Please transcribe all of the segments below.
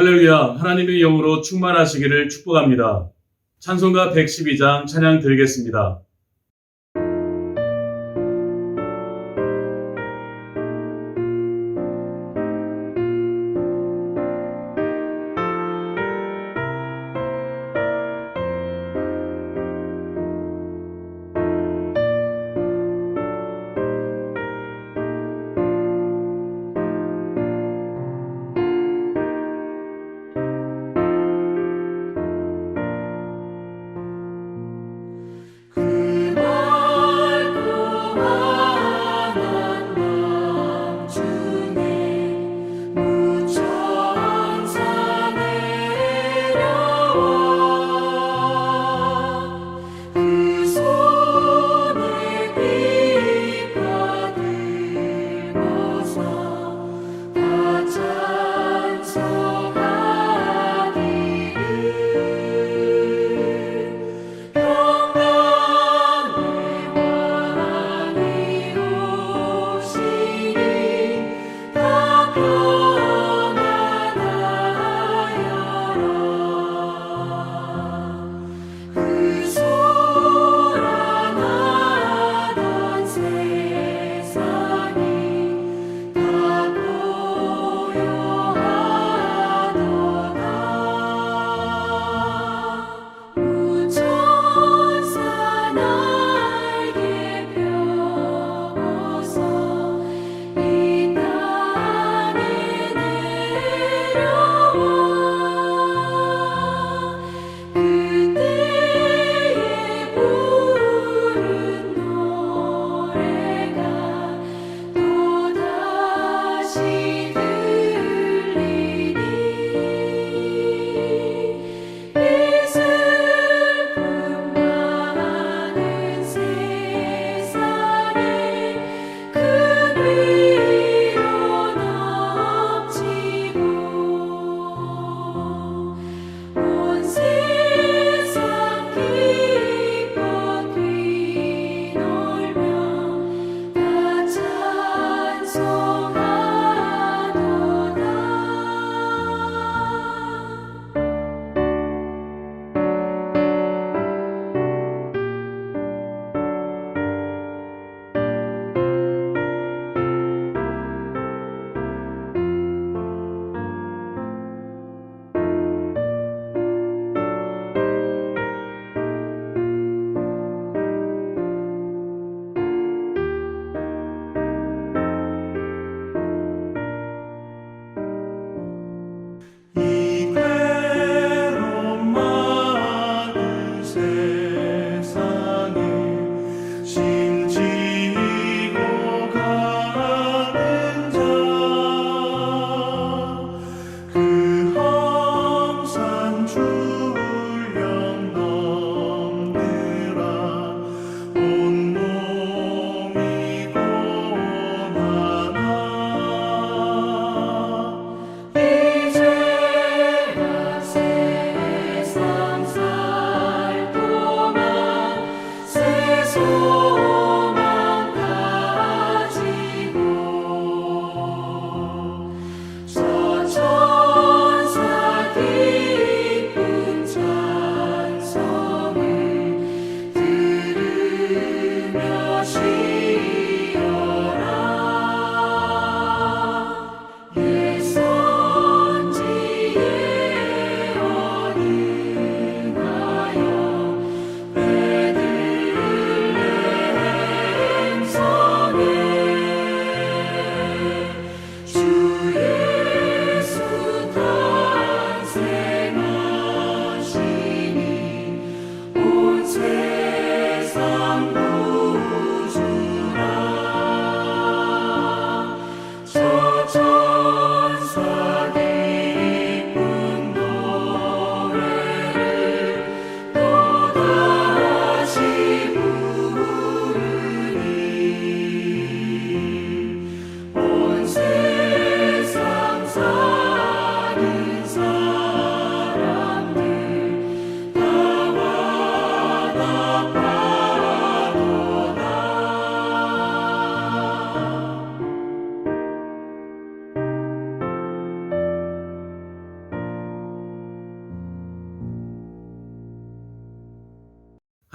할렐루야, 하나님의 영으로 충만하시기를 축복합니다. 찬송가 112장 찬양 드리겠습니다.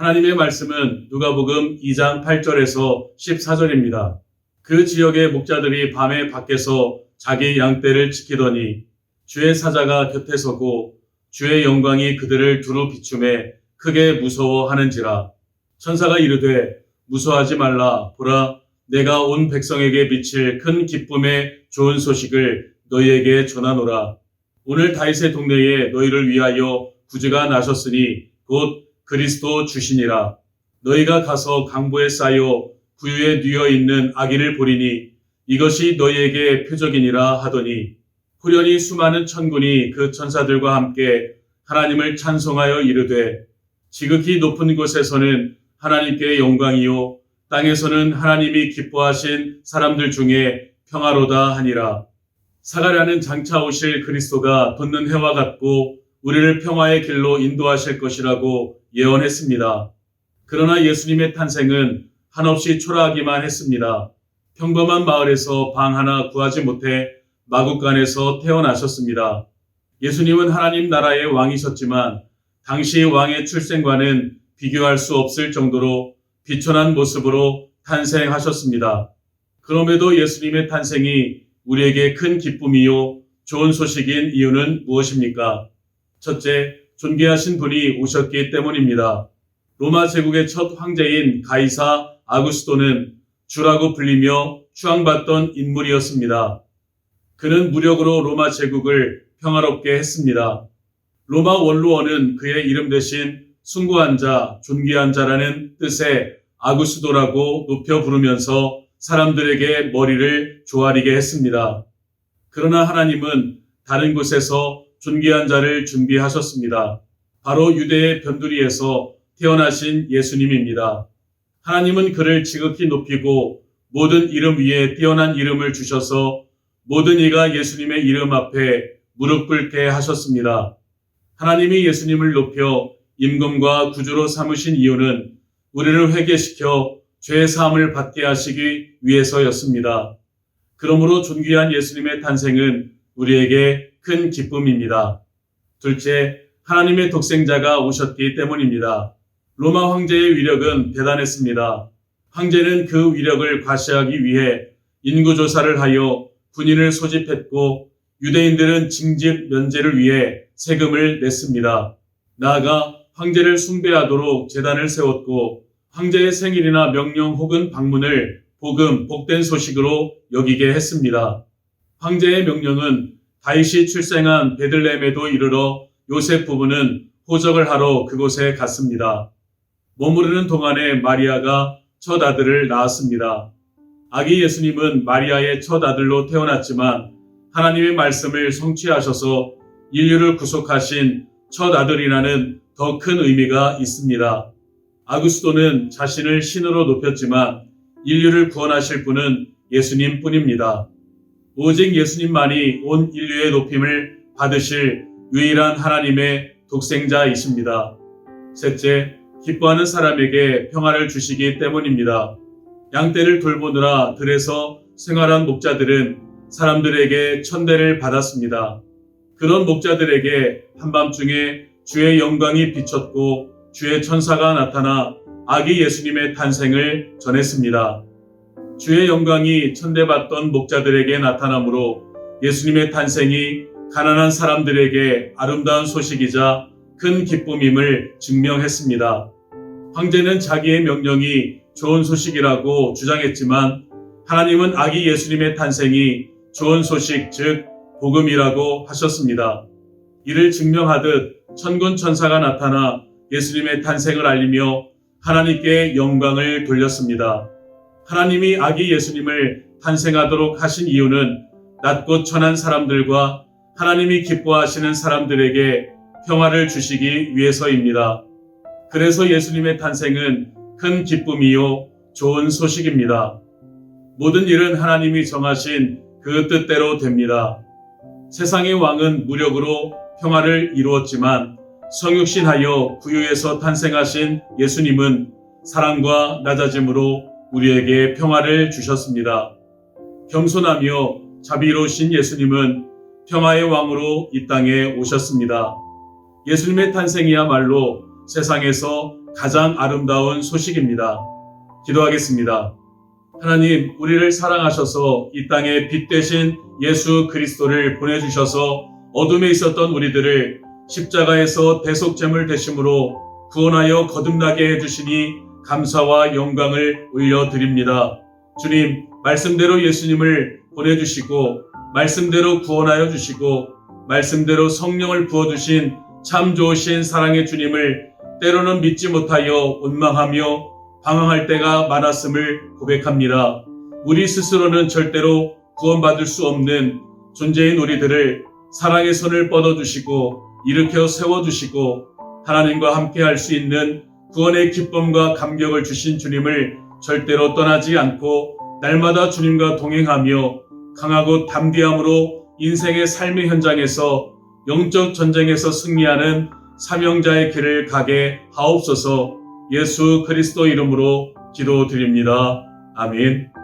하나님의 말씀은 누가복음 2장 8절에서 14절입니다. 그 지역의 목자들이 밤에 밖에서 자기 양떼를 지키더니 주의 사자가 곁에 서고 주의 영광이 그들을 두루 비추매 크게 무서워하는지라. 천사가 이르되 무서워하지 말라. 보라, 내가 온 백성에게 미칠 큰 기쁨의 좋은 소식을 너희에게 전하노라. 오늘 다윗의 동네에 너희를 위하여 구주가 나셨으니 곧 그리스도 주시니라. 너희가 가서 강보에 쌓여 구유에 뉘어 있는 아기를 보리니 이것이 너희에게 표적이니라 하더니 후련히 수많은 천군이 그 천사들과 함께 하나님을 찬송하여 이르되 지극히 높은 곳에서는 하나님께 영광이요 땅에서는 하나님이 기뻐하신 사람들 중에 평화로다 하니라. 사가랴는 장차 오실 그리스도가 돋는 해와 같고 우리를 평화의 길로 인도하실 것이라고 예언했습니다. 그러나 예수님의 탄생은 한없이 초라하기만 했습니다. 평범한 마을에서 방 하나 구하지 못해 마국간에서 태어나셨습니다. 예수님은 하나님 나라의 왕이셨지만 당시 왕의 출생과는 비교할 수 없을 정도로 비천한 모습으로 탄생하셨습니다. 그럼에도 예수님의 탄생이 우리에게 큰 기쁨이요 좋은 소식인 이유는 무엇입니까? 첫째, 존귀하신 분이 오셨기 때문입니다. 로마 제국의 첫 황제인 가이사 아구스토는 주라고 불리며 추앙받던 인물이었습니다. 그는 무력으로 로마 제국을 평화롭게 했습니다. 로마 원로원은 그의 이름 대신 숭고한 자, 존귀한 자라는 뜻의 아구스도라고 높여 부르면서 사람들에게 머리를 조아리게 했습니다. 그러나 하나님은 다른 곳에서 존귀한 자를 준비하셨습니다. 바로 유대의 변두리에서 태어나신 예수님입니다. 하나님은 그를 지극히 높이고 모든 이름 위에 뛰어난 이름을 주셔서 모든 이가 예수님의 이름 앞에 무릎 꿇게 하셨습니다. 하나님이 예수님을 높여 임금과 구주로 삼으신 이유는 우리를 회개시켜 죄의 사함을 받게 하시기 위해서였습니다. 그러므로 존귀한 예수님의 탄생은 우리에게 큰 기쁨입니다. 둘째, 하나님의 독생자가 오셨기 때문입니다. 로마 황제의 위력은 대단했습니다. 황제는 그 위력을 과시하기 위해 인구조사를 하여 군인을 소집했고 유대인들은 징집 면제를 위해 세금을 냈습니다. 나아가 황제를 숭배하도록 제단을 세웠고 황제의 생일이나 명령 혹은 방문을 복음, 복된 소식으로 여기게 했습니다. 황제의 명령은 다윗이 출생한 베들레헴에도 이르러 요셉 부부는 호적을 하러 그곳에 갔습니다. 머무르는 동안에 마리아가 첫 아들을 낳았습니다. 아기 예수님은 마리아의 첫 아들로 태어났지만 하나님의 말씀을 성취하셔서 인류를 구속하신 첫 아들이라는 더 큰 의미가 있습니다. 아구스도는 자신을 신으로 높였지만 인류를 구원하실 분은 예수님 뿐입니다. 오직 예수님만이 온 인류의 높임을 받으실 유일한 하나님의 독생자이십니다. 셋째, 기뻐하는 사람에게 평화를 주시기 때문입니다. 양떼를 돌보느라 들에서 생활한 목자들은 사람들에게 천대를 받았습니다. 그런 목자들에게 한밤중에 주의 영광이 비쳤고 주의 천사가 나타나 아기 예수님의 탄생을 전했습니다. 주의 영광이 천대받던 목자들에게 나타나므로 예수님의 탄생이 가난한 사람들에게 아름다운 소식이자 큰 기쁨임을 증명했습니다. 황제는 자기의 명령이 좋은 소식이라고 주장했지만 하나님은 아기 예수님의 탄생이 좋은 소식, 즉 복음이라고 하셨습니다. 이를 증명하듯 천군 천사가 나타나 예수님의 탄생을 알리며 하나님께 영광을 돌렸습니다. 하나님이 아기 예수님을 탄생하도록 하신 이유는 낮고 천한 사람들과 하나님이 기뻐하시는 사람들에게 평화를 주시기 위해서입니다. 그래서 예수님의 탄생은 큰 기쁨이요 좋은 소식입니다. 모든 일은 하나님이 정하신 그 뜻대로 됩니다. 세상의 왕은 무력으로 평화를 이루었지만 성육신하여 구유에서 탄생하신 예수님은 사랑과 낮아짐으로 우리에게 평화를 주셨습니다. 겸손하며 자비로우신 예수님은 평화의 왕으로 이 땅에 오셨습니다. 예수님의 탄생이야말로 세상에서 가장 아름다운 소식입니다. 기도하겠습니다. 하나님, 우리를 사랑하셔서 이 땅에 빛 되신 예수 그리스도를 보내주셔서 어둠에 있었던 우리들을 십자가에서 대속제물 되심으로 구원하여 거듭나게 해주시니 감사와 영광을 올려드립니다. 주님, 말씀대로 예수님을 보내주시고 말씀대로 구원하여 주시고 말씀대로 성령을 부어주신 참 좋으신 사랑의 주님을 때로는 믿지 못하여 원망하며 방황할 때가 많았음을 고백합니다. 우리 스스로는 절대로 구원받을 수 없는 존재인 우리들을 사랑의 손을 뻗어주시고 일으켜 세워주시고 하나님과 함께 할 수 있는 구원의 기쁨과 감격을 주신 주님을 절대로 떠나지 않고 날마다 주님과 동행하며 강하고 담대함으로 인생의 삶의 현장에서 영적 전쟁에서 승리하는 사명자의 길을 가게 하옵소서. 예수 그리스도 이름으로 기도드립니다. 아멘.